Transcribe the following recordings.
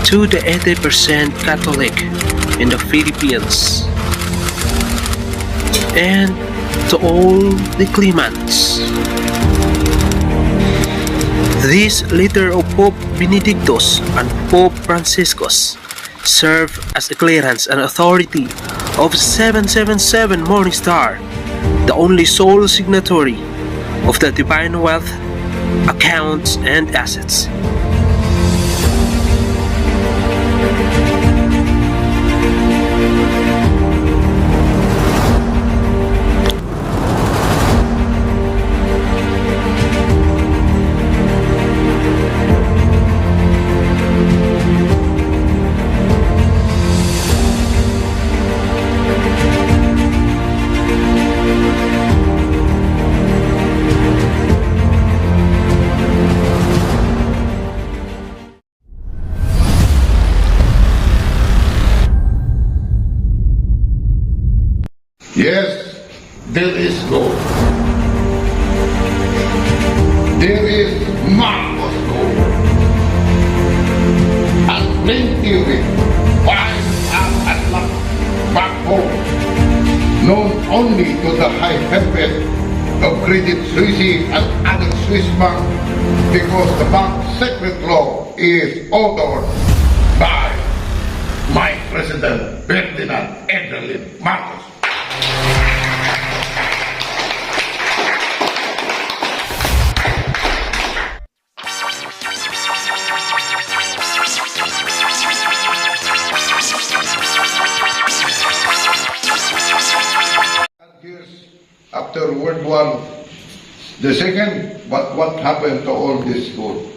to the 80% Catholic in the Philippines and to all the claimants. This letter of Pope Benedictus and Pope Franciscus serve as a clearance and authority of 777 Morningstar, the only sole signatory of the divine wealth, accounts, and assets. Yes, there is gold. There is Marcos gold. And plenty of it piled up and locked back home, known only to the high heaven of Credit Suisse and other Swiss banks, because the bank's secret law is authored by my President Ferdinand Edelin Marcos. Years after World War II, but what happened to all this gold?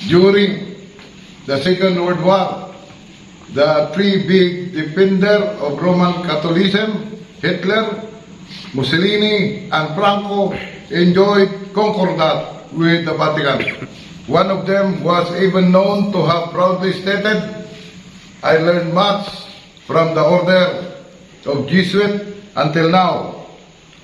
During the Second World War, the three big defenders of Roman Catholicism, Hitler, Mussolini, and Franco, enjoyed concordat with the Vatican. One of them was even known to have proudly stated, "I learned much from the order of Jesuit until now.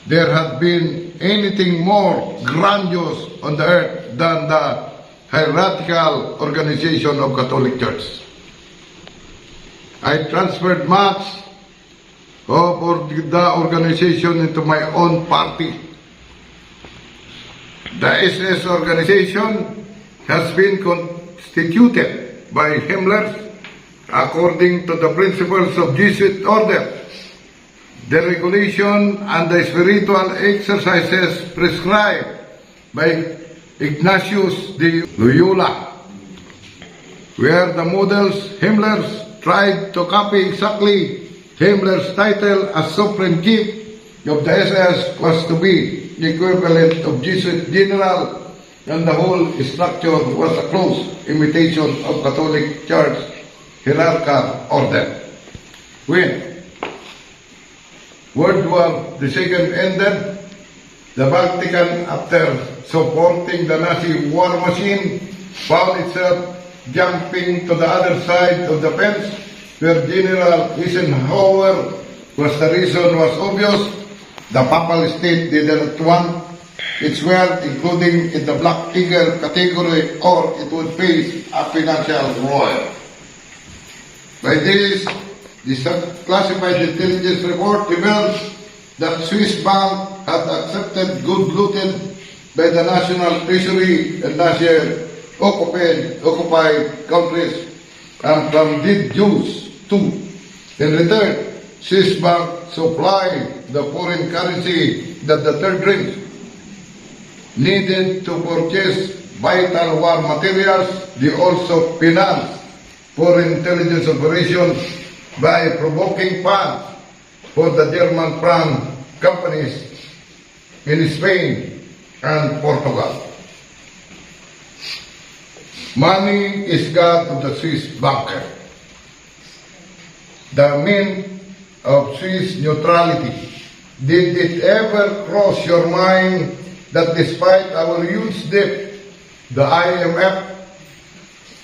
There had been anything more grandiose on the earth than the hierarchical organization of Catholic Church. I transferred much of the organization into my own party. The SS organization has been constituted by Himmler according to the principles of Jesuit order, the regulation and the spiritual exercises prescribed by Ignatius de Loyola, where the models Himmler tried to copy exactly. Himmler's title as Supreme Chief of the SS was to be the equivalent of Jesuit General, and the whole structure was a close imitation of Catholic Church hierarchical order. When World War II ended, the Vatican, after supporting the Nazi war machine, found itself jumping to the other side of the fence, where General Eisenhower was. The reason was obvious. The Papal State didn't want its wealth, including in the Black Eagle category, or it would face a financial ruin. By this, the classified intelligence report reveals that Swiss bank had accepted goods looted by the National Treasury and occupied countries, and from dead Jews too. In return, Swiss bank supplied the foreign currency that the Third Reich needed to purchase vital war materials. They also financed foreign intelligence operations by provoking funds for the German Frank companies in Spain and Portugal. Money is God of the Swiss banker. The mean of Swiss neutrality. Did it ever cross your mind that despite our huge debt, the IMF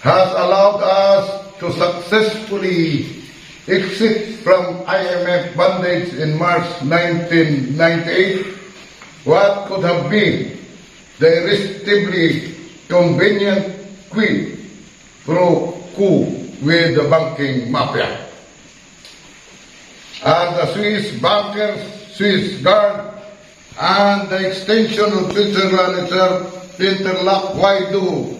has allowed us to successfully exit from IMF bondage in March 1998 what could have been the irresistibly convenient quid pro quo with the banking mafia. And the Swiss bankers, Swiss guard, and the extension of Switzerland itself interlock. Why do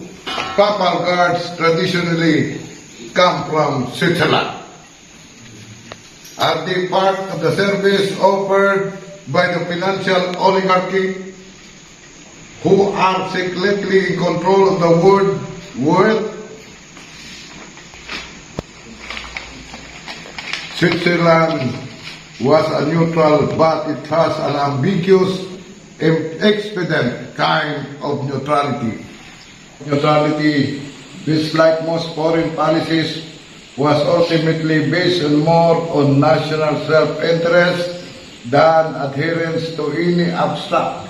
papal guards traditionally come from Switzerland? Are they part of the service offered by the financial oligarchy who are secretly in control of the world? Switzerland was a neutral, but it has an ambiguous, expedient kind of neutrality. Neutrality, which like most foreign policies, was ultimately based on more on national self-interest than adherence to any abstract,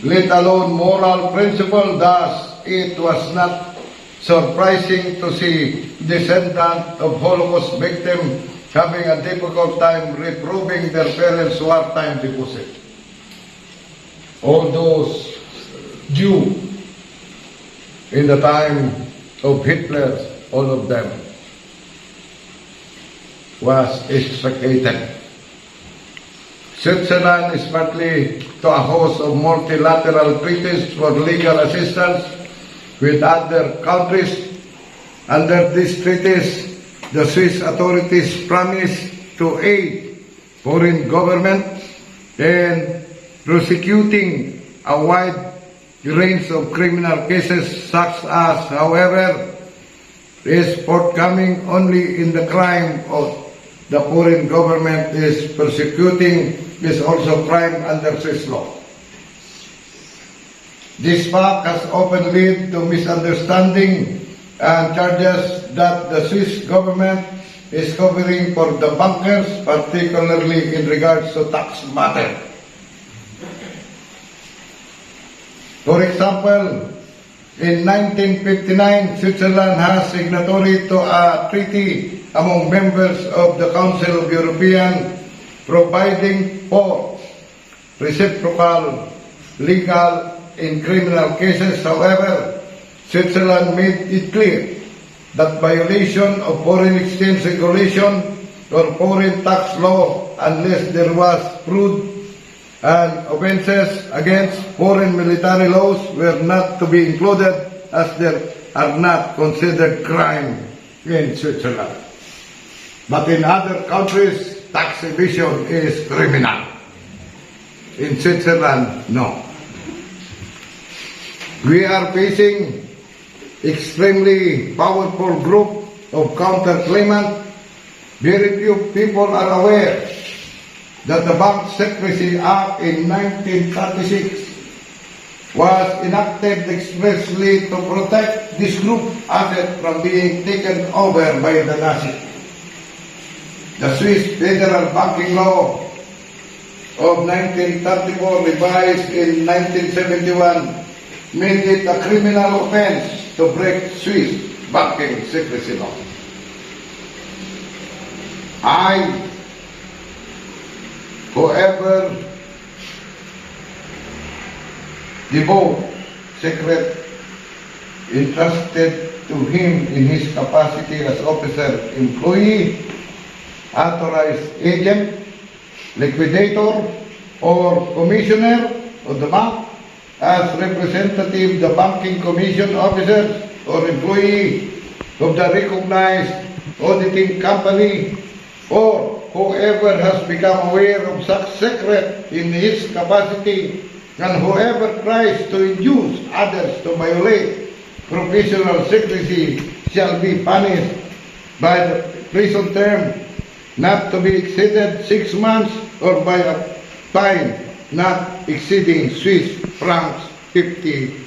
let alone moral principle. Thus, it was not surprising to see descendants of Holocaust victims having a difficult time reproving their parents' wartime deposit. All those due in the time of Hitler, all of them was extricated. Switzerland is partly to a host of multilateral treaties for legal assistance with other countries. Under these treaties, the Swiss authorities promise to aid foreign governments in prosecuting a wide range of criminal cases, such as, however, is forthcoming only in the crime of the foreign government is persecuting is also crime under Swiss law. This fact has often led to misunderstanding and charges that the Swiss government is covering for the bankers, particularly in regards to tax matter. For example, in 1959, Switzerland has signatory to a treaty among members of the Council of European providing for reciprocal legal in criminal cases. However, Switzerland made it clear that violation of foreign exchange regulation or foreign tax law, unless there was proved and offences against foreign military laws, were not to be included, as they are not considered crime in Switzerland. But in other countries, tax evasion is criminal. In Switzerland, no. We are facing extremely powerful group of counterclaimants. Very few people are aware that the Bank Secrecy Act in 1936 was enacted expressly to protect this group asset from being taken over by the Nazis. The Swiss Federal Banking Law of 1934, revised in 1971, made it a criminal offense to break Swiss banking secrecy law. Whoever devote secret entrusted to him in his capacity as officer, employee, authorized agent, liquidator, or commissioner of the bank, as representative the banking commission officers or employee of the recognized auditing company, or whoever has become aware of such secret in his capacity, and whoever tries to induce others to violate professional secrecy shall be punished by the prison term not to be exceeded 6 months, or by a fine not exceeding Swiss francs 50,000.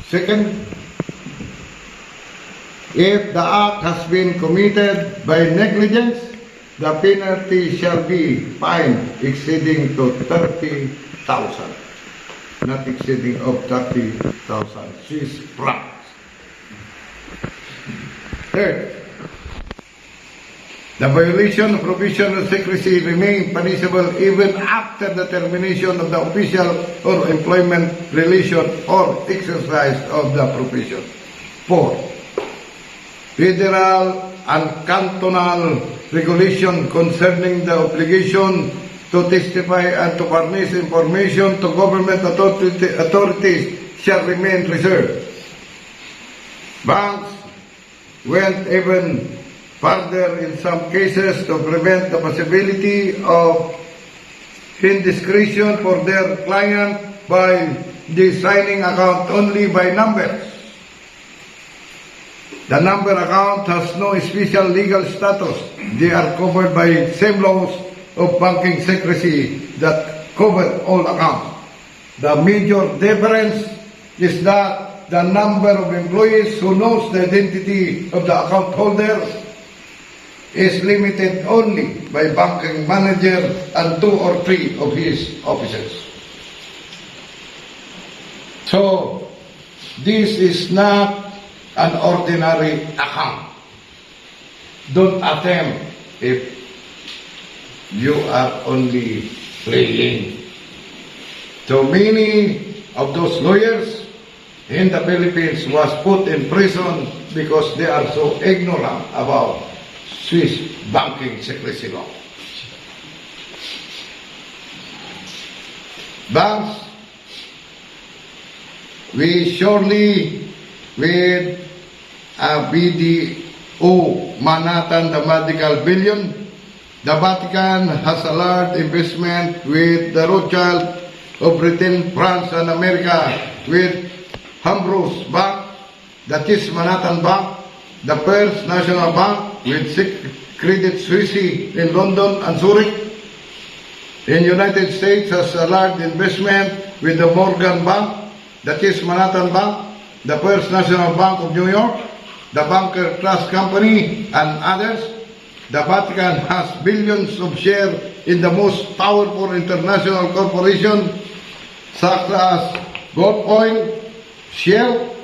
Second, if the act has been committed by negligence, the penalty shall be fine exceeding to 30,000, not exceeding of 30,000 Swiss francs. Third, The violation of provision of secrecy remains punishable even after the termination of the official or employment relation or exercise of the profession. 4. Federal and cantonal regulation concerning the obligation to testify and to furnish information to government authorities shall remain reserved. Banks went even further in some cases to prevent the possibility of indiscretion for their client by designing account only by numbers. The number account has no special legal status. They are covered by same laws of banking secrecy that cover all accounts. The major difference is that the number of employees who knows the identity of the account holder is limited only by banking manager and 2 or 3 of his officers. So, this is not an ordinary account. Don't attempt if you are only playing. So many of those lawyers in the Philippines was put in prison because they are so ignorant about Swiss banking secrecy law. Banks, we surely with a BDO Manhattan, the medical billion, the Vatican has a large investment with the Rothschild of Britain, France, and America, with Ambrose Bank, the Chase Manhattan Bank, the First National Bank, with Credit Suisse in London and Zurich. In United States has a large investment with the Morgan Bank, the Chase Manhattan Bank, the First National Bank of New York, the Banker Trust Company, and others. The Vatican has billions of shares in the most powerful international corporations such as Gulf Oil, Shell,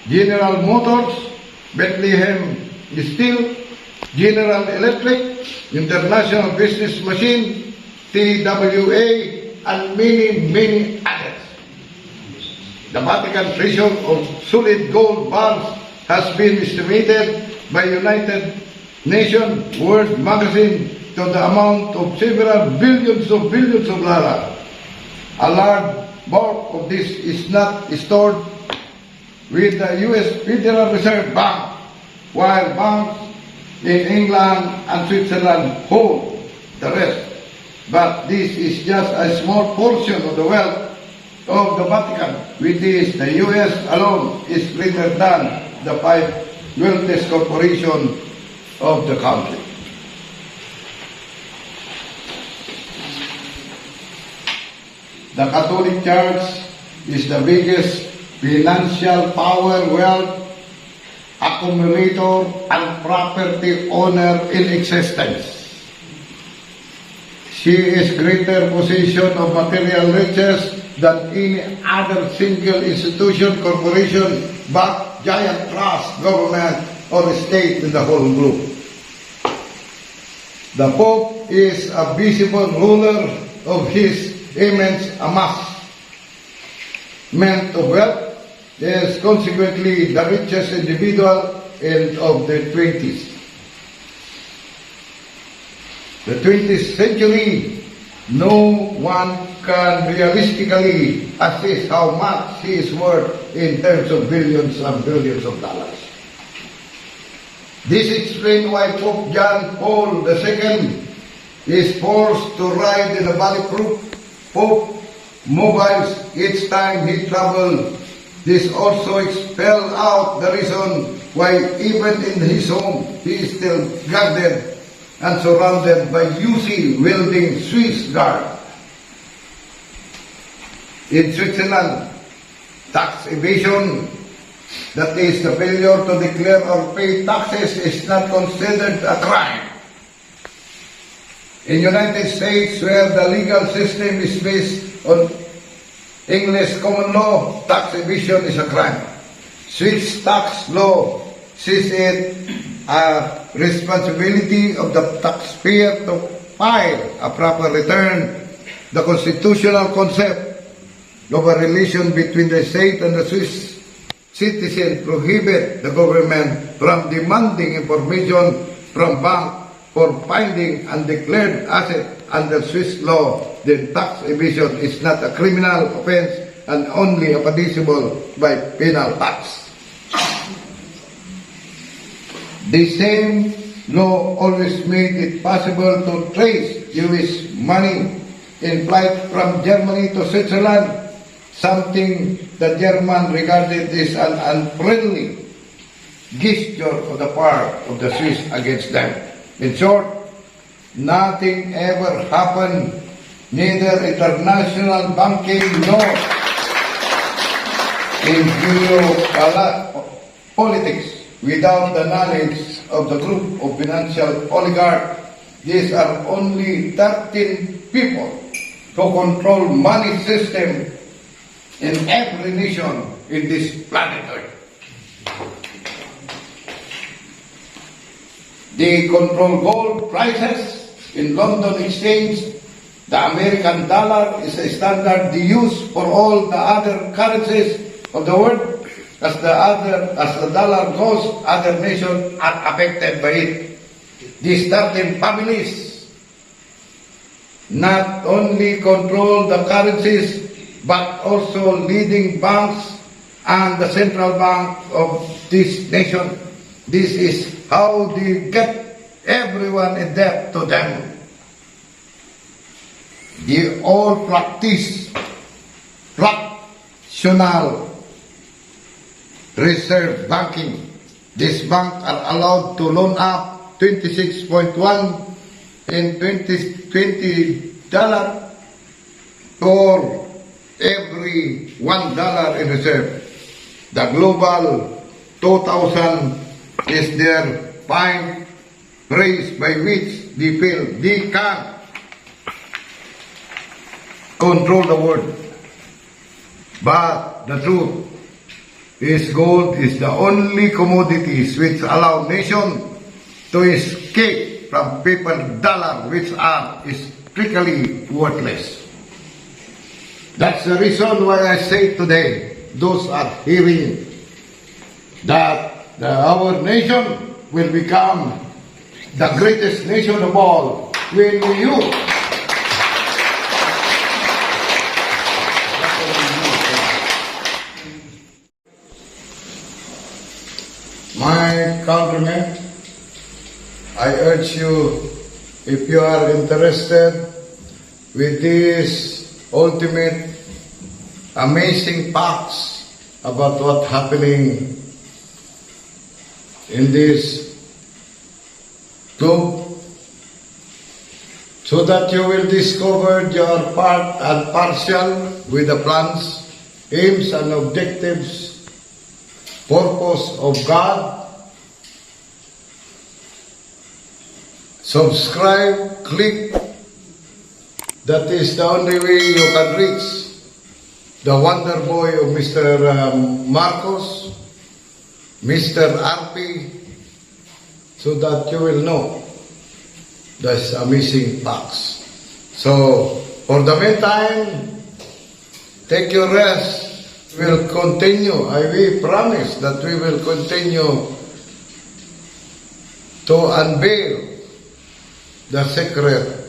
General Motors, Bethlehem Steel, General Electric, International Business Machine, TWA, and many others. The Vatican treasure of solid gold bars has been estimated by United Nations World Magazine to the amount of several billions of dollars. A large bulk of this is not stored with the U.S. Federal Reserve Bank, while banks in England and Switzerland hold the rest. But this is just a small portion of the wealth of the Vatican. With this, the U.S. alone is greater than the 5 wealthiest corporations of the country. The Catholic Church is the biggest financial power, wealth accumulator, and property owner in existence. She is greater possession of material riches than any other single institution, corporation, bank, giant trust, government, or state in the whole globe. The Pope is a visible ruler of his immense amassment of wealth. He is consequently the richest individual of the 20s. The 20th century, no one can realistically assess how much he is worth in terms of billions and billions of dollars. This explains why Pope John Paul II is forced to ride in a bulletproof Pope mobiles each time he travels. This also spells out the reason why even in his home he is still guarded and surrounded by UC-wielding Swiss guard. In Switzerland, tax evasion, that is the failure to declare or pay taxes, is not considered a crime. In United States, where the legal system is based on English common law, tax evasion is a crime. Swiss tax law sees it a responsibility of the taxpayer to file a proper return, the constitutional concept of a relation between the state and the Swiss citizen prohibit the government from demanding information from bank for finding undeclared asset under Swiss law. Then tax evasion is not a criminal offense and only punishable by penal tax. The same law always made it possible to trace Jewish money in flight from Germany to Switzerland, something the German regarded as an unfriendly gesture on the part of the Swiss against them. In short, nothing ever happened, neither international banking nor in geopolitics, without the knowledge of the group of financial oligarchs. These are only 13 people who control money system in every nation in this planet Earth. They control gold prices in London Exchange. The American dollar is a standard used for all the other currencies of the world. As the dollar goes, other nations are affected by it. These 13 families not only control the currencies, but also leading banks and the central bank of this nation. This is how they get everyone in debt to them. They all practice fractional reserve banking. These banks are allowed to loan up 26.1 and $20 for every $1 in reserve. The global 2000 is their fine phrase by which they feel they can control the world. But the truth is gold is the only commodities which allow nations to escape from paper dollar, which are strictly worthless. That's the reason why I say today, those are hearing that our nation will become the greatest nation of all when you my countrymen, I urge you, if you are interested with these ultimate amazing facts about what's happening in this globe, so that you will discover your part and partial with the plans, aims and objectives, purpose of God. Subscribe, click. That is the only way you can reach the wonder boy of Mr. Marcos, Mr. RP, so that you will know these amazing facts. So, for the meantime, take your rest. We'll continue. We promise that we will continue to unveil the secret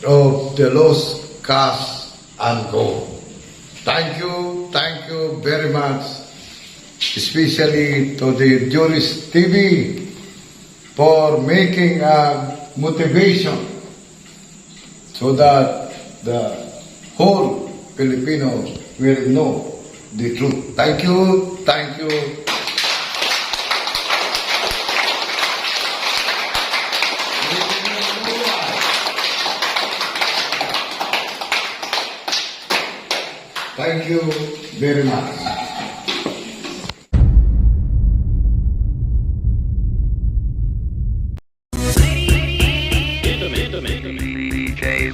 of the lost cash and gold. Thank you very much, especially to the Jurist TV for making a motivation so that the whole Filipino will know the truth. Thank you. Thank you very much. DJ